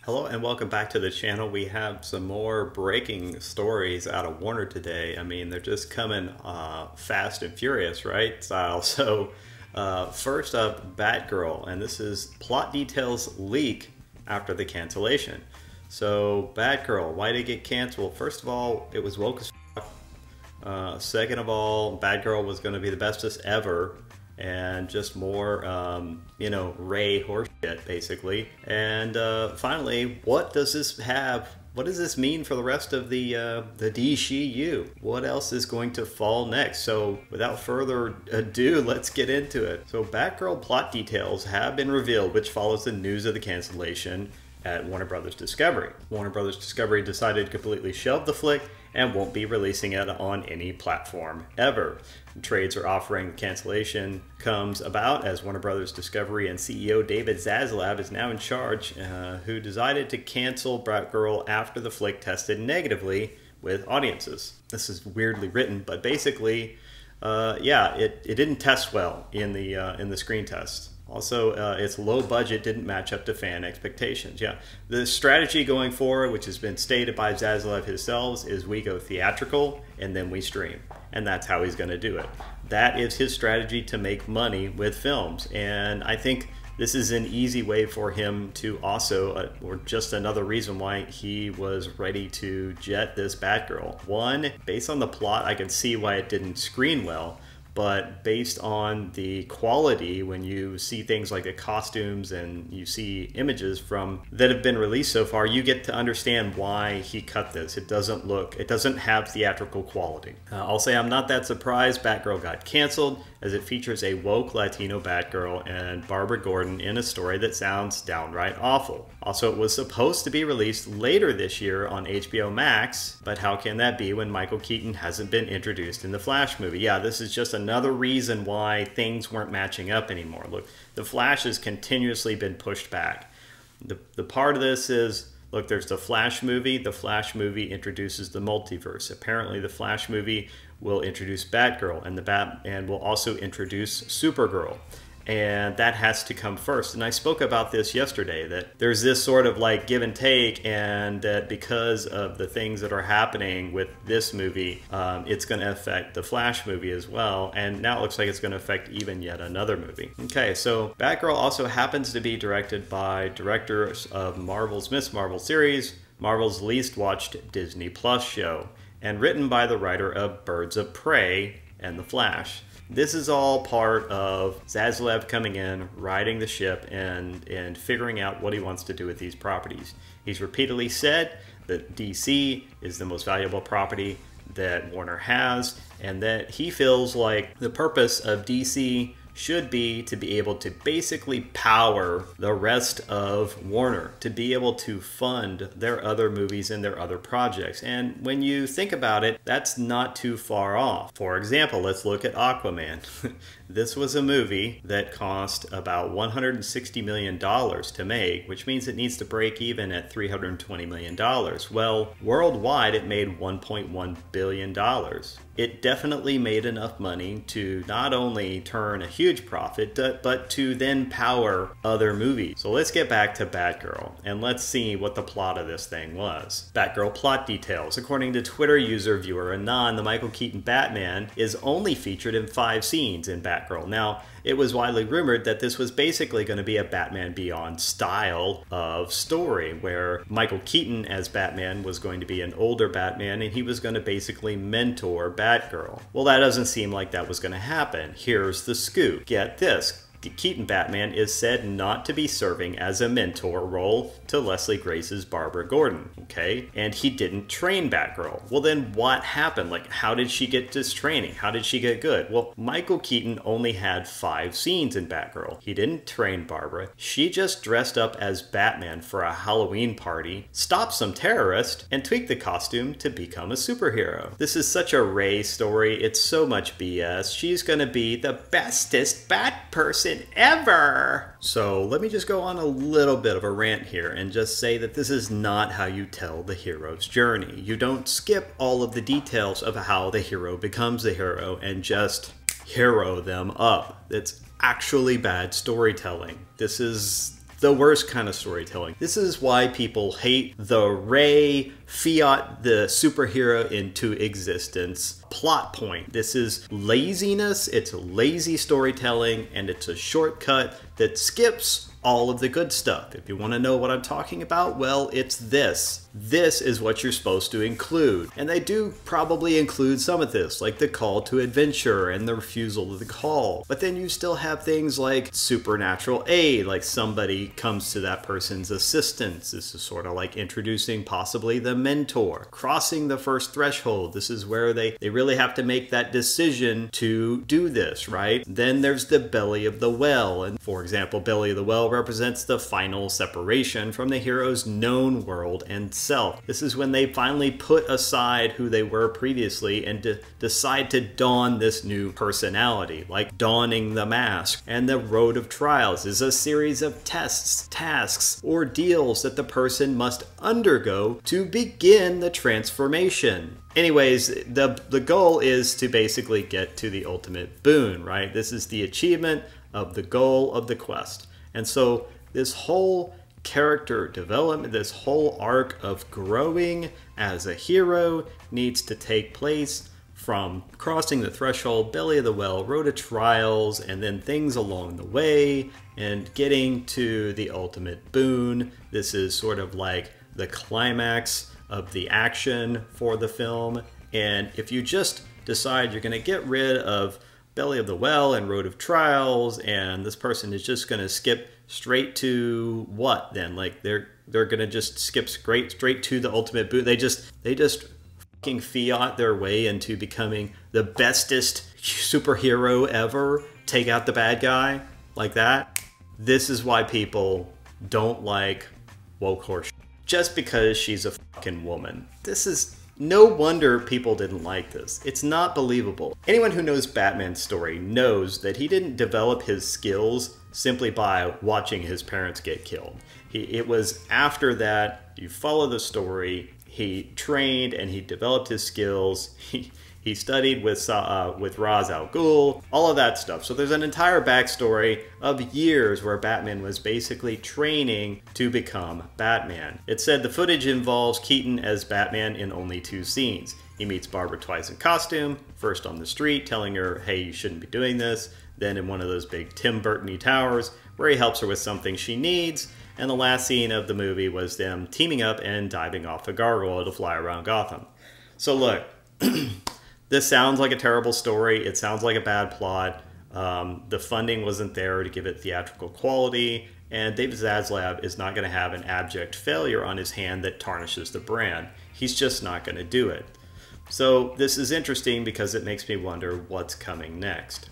Hello and welcome back to the channel. We have some more breaking stories out of Warner today. I mean, they're just coming fast and furious, right, style? So first up, Batgirl, and this is plot details leak after the cancellation. So Batgirl, why did it get canceled? First of all, it was woke as fuck. Second of all, Batgirl was going to be the bestest ever. And just more, Ray horseshit, basically. And finally, what does this have? What does this mean for the rest of the DCU? What else is going to fall next? So without further ado, let's get into it. So Batgirl plot details have been revealed, which follows the news of the cancellation at Warner Brothers Discovery. Warner Brothers Discovery decided to completely shelve the flick and won't be releasing it on any platform ever. Trades are offering the cancellation comes about as Warner Brothers Discovery and CEO David Zaslav is now in charge, who decided to cancel Batgirl after the flick tested negatively with audiences. This is weirdly written, but basically, it didn't test well in the screen test. Also, its low budget didn't match up to fan expectations. Yeah, the strategy going forward, which has been stated by Zaslav himself, is we go theatrical and then we stream. And that's how he's going to do it. That is his strategy to make money with films. And I think this is an easy way for him to also, or just another reason why he was ready to jet this Batgirl. One, based on the plot, I can see why it didn't screen well. But based on the quality, when you see things like the costumes and you see images from that have been released so far, you get to understand why he cut this. It doesn't have theatrical quality. I'll say I'm not that surprised Batgirl got canceled, as it features a woke Latino Batgirl and Barbara Gordon in a story that sounds downright awful. Also, it was supposed to be released later this year on HBO Max, but how can that be when Michael Keaton hasn't been introduced in the Flash movie? Yeah, this is just another reason why things weren't matching up anymore. Look, the Flash has continuously been pushed back. The part of this is, look, there's the Flash movie. The Flash movie introduces the multiverse. Apparently, the Flash movie will introduce Batgirl, and will also introduce Supergirl. And that has to come first. And I spoke about this yesterday, that there's this sort of like give and take, and that because of the things that are happening with this movie, it's going to affect the Flash movie as well. And now it looks like it's going to affect even yet another movie. Okay, so Batgirl also happens to be directed by directors of Marvel's Miss Marvel series, Marvel's least watched Disney Plus show, and written by the writer of Birds of Prey and The Flash. This is all part of Zaslav coming in, riding the ship, and figuring out what he wants to do with these properties. He's repeatedly said that DC is the most valuable property that Warner has, and that he feels like the purpose of DC should be to be able to basically power the rest of Warner, to be able to fund their other movies and their other projects. And when you think about it, that's not too far off. For example, let's look at Aquaman. This was a movie that cost about $160 million to make, which means it needs to break even at $320 million. Well, worldwide it made $1.1 billion. It definitely made enough money to not only turn a huge profit, but to then power other movies. So let's get back to Batgirl, and let's see what the plot of this thing was. Batgirl plot details. According to Twitter user viewer Anon, the Michael Keaton Batman is only featured in 5 scenes in Batgirl. Now, it was widely rumored that this was basically going to be a Batman Beyond style of story, where Michael Keaton as Batman was going to be an older Batman, and he was going to basically mentor Batgirl. Well, that doesn't seem like that was going to happen. Here's the scoop. Get this. Keaton Batman is said not to be serving as a mentor role to Leslie Grace's Barbara Gordon, okay? And he didn't train Batgirl. Well, then what happened? Like, how did she get this training? How did she get good? Well, Michael Keaton only had 5 scenes in Batgirl. He didn't train Barbara. She just dressed up as Batman for a Halloween party, stopped some terrorists, and tweaked the costume to become a superhero. This is such a Ray story. It's so much BS. She's gonna be the bestest Bat person ever. So let me just go on a little bit of a rant here and just say that this is not how you tell the hero's journey. You don't skip all of the details of how the hero becomes the hero and just hero them up. It's actually bad storytelling. This is the worst kind of storytelling. This is why people hate the Ray fiat the superhero into existence plot point. This is laziness, it's lazy storytelling, and it's a shortcut that skips all of the good stuff. If you want to know what I'm talking about, well, it's this. This is what you're supposed to include. And they do probably include some of this, like the call to adventure and the refusal of the call. But then you still have things like supernatural aid, like somebody comes to that person's assistance. This is sort of like introducing possibly the mentor. Crossing the first threshold. This is where they really have to make that decision to do this, right? Then there's the belly of the well. And for example, belly of the well represents the final separation from the hero's known world and self. This is when they finally put aside who they were previously and decide to don this new personality, like donning the mask. And the road of trials is a series of tests, tasks, ordeals that the person must undergo to begin the transformation. Anyways, the goal is to basically get to the ultimate boon, right? This is the achievement of the goal of the quest. And so this whole character development, this whole arc of growing as a hero needs to take place from crossing the threshold, belly of the well, road of trials, and then things along the way, and getting to the ultimate boon. This is sort of like the climax of the action for the film. And if you just decide you're going to get rid of belly of the well and road of trials, and this person is just going to skip straight to what then? Like they're going to just skip straight to the ultimate boon. They just fucking fiat their way into becoming the bestest superhero ever. Take out the bad guy like that. This is why people don't like woke horse just because she's a fucking woman. This is no wonder people didn't like this. It's not believable. Anyone who knows Batman's story knows that he didn't develop his skills simply by watching his parents get killed. It was after that, you follow the story, he trained and he developed his skills. He studied with Ra's al Ghul, all of that stuff. So there's an entire backstory of years where Batman was basically training to become Batman. It said the footage involves Keaton as Batman in only 2 scenes. He meets Barbara twice in costume, first on the street telling her, hey, you shouldn't be doing this, then in one of those big Tim Burton-y towers where he helps her with something she needs, and the last scene of the movie was them teaming up and diving off a gargoyle to fly around Gotham. So look, this sounds like a terrible story. It sounds like a bad plot. The funding wasn't there to give it theatrical quality, and David Zaslav is not going to have an abject failure on his hand that tarnishes the brand. He's just not going to do it. So this is interesting because it makes me wonder what's coming next.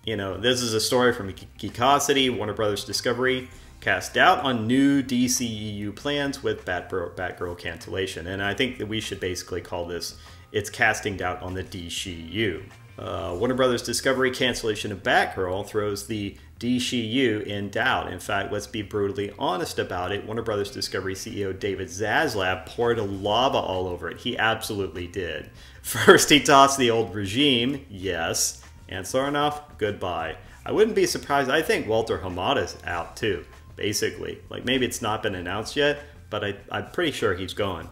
You know, this is a story from Geekosity. Warner Brothers Discovery cast doubt on new DCEU plans with Batgirl cancellation. And I think that we should basically call this, it's casting doubt on the DCU. Warner Brothers Discovery cancellation of Batgirl throws the DCU in doubt. In fact, let's be brutally honest about it. Warner Brothers Discovery CEO David Zaslav poured lava all over it. He absolutely did. First, he tossed the old regime, yes, and Sarnoff, goodbye. I wouldn't be surprised. I think Walter Hamada's out too, basically. Like maybe it's not been announced yet, but I'm pretty sure he's gone.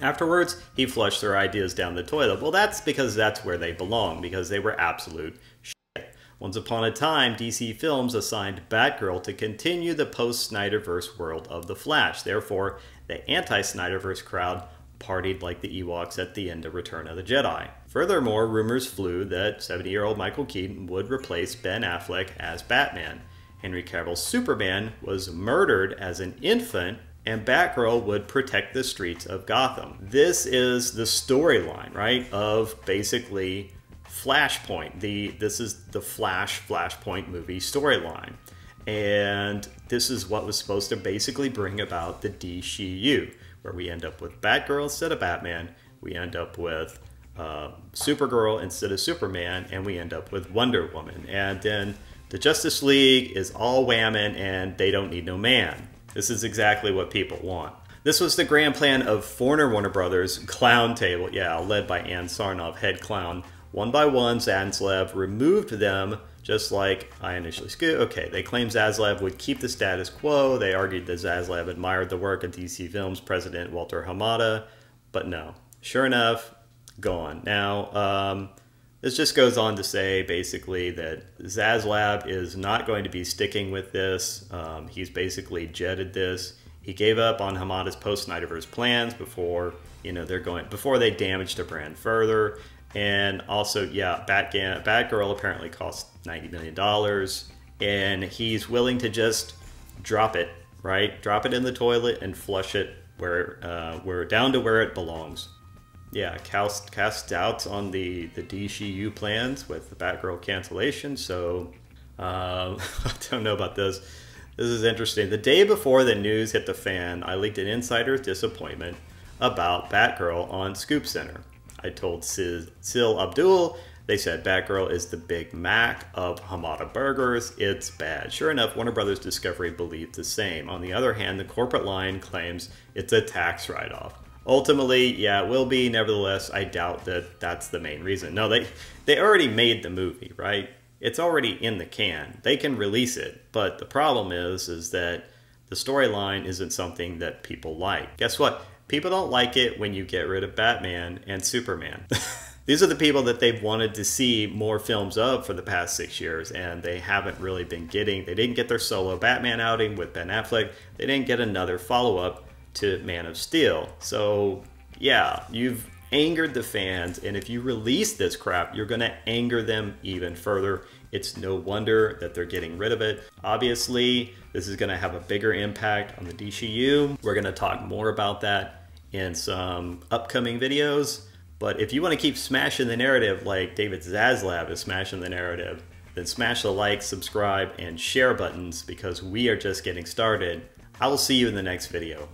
Afterwards, he flushed their ideas down the toilet. Well, that's because that's where they belong, because they were absolute shit. Once upon a time, DC Films assigned Batgirl to continue the post-Snyderverse world of The Flash. Therefore, the anti-Snyderverse crowd partied like the Ewoks at the end of Return of the Jedi. Furthermore, rumors flew that 70-year-old Michael Keaton would replace Ben Affleck as Batman. Henry Cavill's Superman was murdered as an infant, and Batgirl would protect the streets of Gotham. This is the storyline, right, of basically Flashpoint. This is the Flashpoint movie storyline. And this is what was supposed to basically bring about the DCU, where we end up with Batgirl instead of Batman, we end up with Supergirl instead of Superman, and we end up with Wonder Woman. And then the Justice League is all whamming, and they don't need no man. This is exactly what people want. This was the grand plan of former Warner Brothers clown table, yeah, led by Ann Sarnoff, head clown. One by one, Zaslav removed them just like I initially scooped. Okay, they claimed Zaslav would keep the status quo. They argued that Zaslav admired the work of DC Films president Walter Hamada, but no. Sure enough, gone. Now, this just goes on to say basically that Zaslav is not going to be sticking with this. He's basically jetted this. He gave up on Hamada's post-Snyderverse plans before before they damaged the brand further. And also, yeah, Batgirl apparently cost $90 million, and he's willing to just drop it, right? Drop it in the toilet and flush it where down to where it belongs. Yeah, cast doubts on the DCU plans with the Batgirl cancellation. So I don't know about this. This is interesting. The day before the news hit the fan, I leaked an insider's disappointment about Batgirl on Scoop Center. I told Sil Abdul, they said Batgirl is the Big Mac of Hamada burgers. It's bad. Sure enough, Warner Brothers Discovery believed the same. On the other hand, the corporate line claims it's a tax write-off. Ultimately, yeah, it will be. Nevertheless, I doubt that that's the main reason. No, they already made the movie, right? It's already in the can. They can release it. But the problem is that the storyline isn't something that people like. Guess what? People don't like it when you get rid of Batman and Superman. These are the people that they've wanted to see more films of for the past 6 years, and they haven't really been getting. They didn't get their solo Batman outing with Ben Affleck. They didn't get another follow-up to Man of Steel. So, yeah, you've angered the fans, and if you release this crap, you're going to anger them even further. It's no wonder that they're getting rid of it. Obviously, this is going to have a bigger impact on the DCU. We're going to talk more about that in some upcoming videos. But if you want to keep smashing the narrative like David Zaslav is smashing the narrative, then smash the like, subscribe, and share buttons because we are just getting started. I will see you in the next video.